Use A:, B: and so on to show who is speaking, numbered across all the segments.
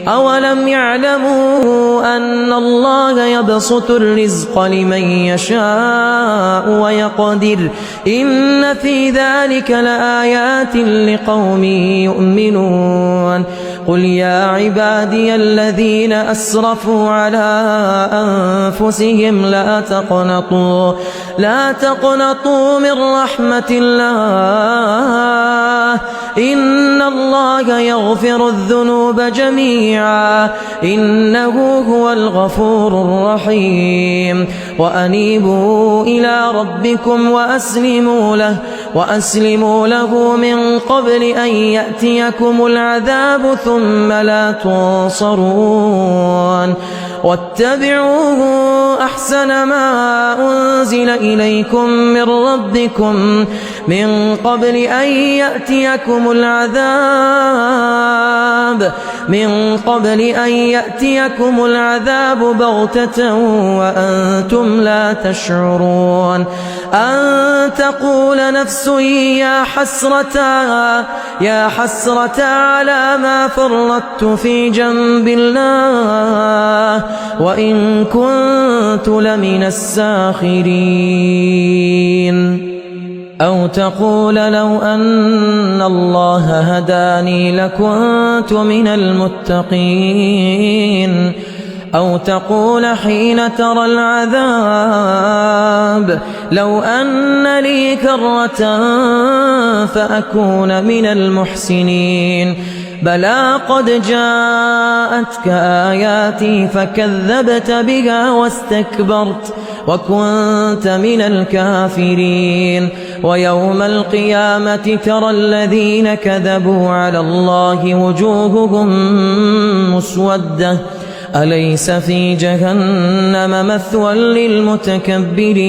A: أولم يعلموا أن الله يبسط الرزق لمن يشاء ويقدر إن في ذلك لآيات لقوم يؤمنون قل يا عبادي الذين أسرفوا على أنفسهم لا تقنطوا من رحمة الله إن الله يغفر الذنوب جميعا إنه هو الغفور الرحيم وأنيبوا إلى ربكم وأسلموا له من قبل أن يأتيكم العذاب ثم لا تنصرون واتبعوه أحسن ما أنزل إليكم من ربكم من قبل أن يأتيكم العذاب بغتة وأنتم لا تشعرون أن تقول نفس يا حسرة على ما فرطت في جنب الله وإن كنت لمن الساخرين أو تقول لو أن الله هداني لكنت من المتقين أو تقول حين ترى العذاب لو أن لي كرة فأكون من المحسنين بلى قد جاءتك آياتي فكذبت بها واستكبرت وكنت من الكافرين ويوم القيامة ترى الذين كذبوا على الله وجوههم مسودة أليس في جهنم مثوى للمتكبرين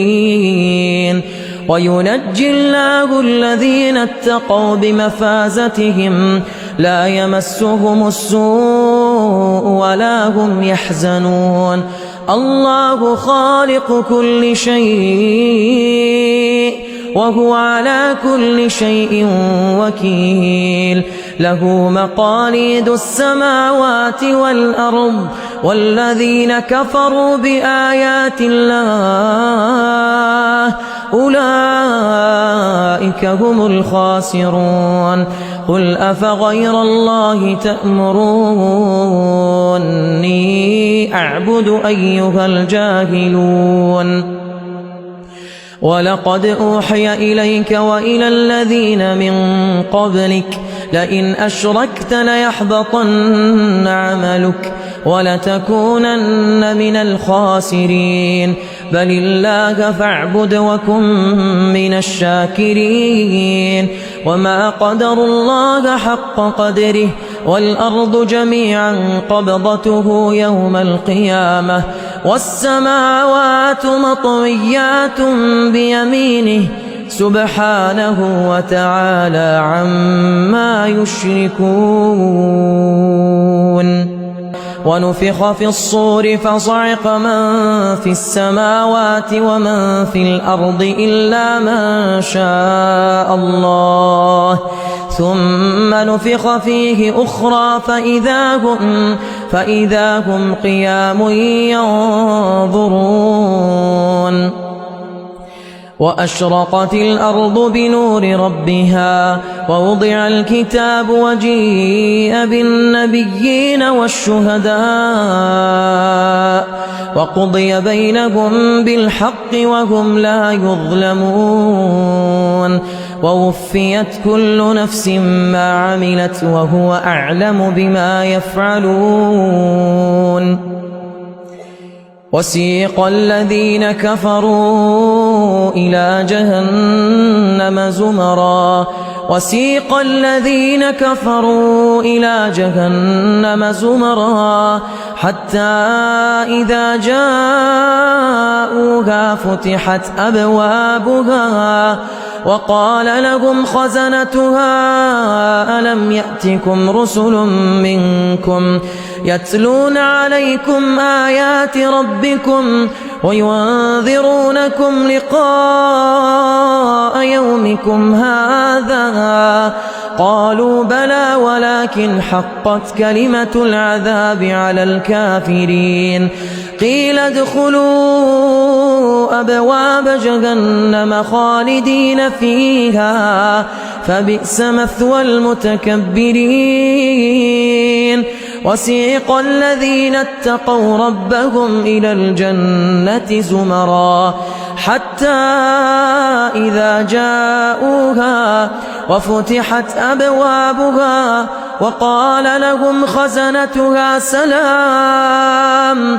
A: وينجي الله الذين اتقوا بمفازتهم لا يمسهم السوء ولا هم يحزنون الله خالق كل شيء وهو على كل شيء وكيل له مقاليد السماوات والأرض والذين كفروا بآيات الله أولئك هم الخاسرون قل أفغير الله تأمروني أعبد أيها الجاهلون ولقد أوحي إليك وإلى الذين من قبلك لئن أشركت ليحبطن عملك ولتكونن من الخاسرين بل الله فاعبد وكن من الشاكرين وما قدروا الله حق قدره والأرض جميعا قبضته يوم القيامة والسماوات مطويات بيمينه سبحانه وتعالى عما يشركون ونفخ في الصور فصعق من في السماوات ومن في الأرض إلا من شاء الله ثم نفخ فيه أخرى فإذا هم قيام ينظرون وأشرقت الأرض بنور ربها ووضع الكتاب وجيء بالنبيين والشهداء وقضي بينهم بالحق وهم لا يظلمون ووفيت كل نفس ما عملت وهو أعلم بما يفعلون وسيق الذين كفروا إلى جهنم زمرا حتى إذا جاءوها فتحت أبوابها وقال لهم خزنتها ألم يأتكم رسل منكم يتلون عليكم آيات ربكم وينذرونكم لقاء يومكم هذا قالوا بلى ولكن حقت كلمة العذاب على الكافرين قيل ادخلوا أبواب جهنم خالدين فيها فبئس مثوى المتكبرين وسيق الذين اتقوا ربهم إلى الجنة زمرا حتى إذا جاءوها وفتحت أبوابها وقال لهم خزنتها سلام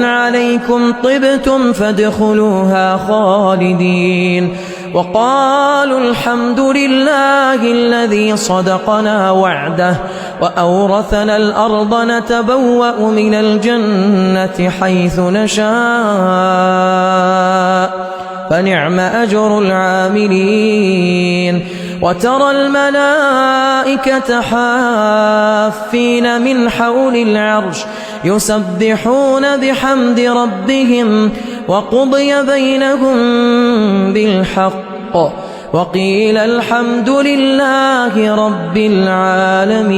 A: عليكم طبتم فادخلوها خالدين وقالوا الحمد لله الذي صدقنا وعده وأورثنا الأرض نتبوأ من الجنة حيث نشاء فنعم أجر العاملين وترى الملائكة حافين من حول العرش يسبحون بحمد ربهم وقضي بينهم بالحق وقيل الحمد لله رب العالمين.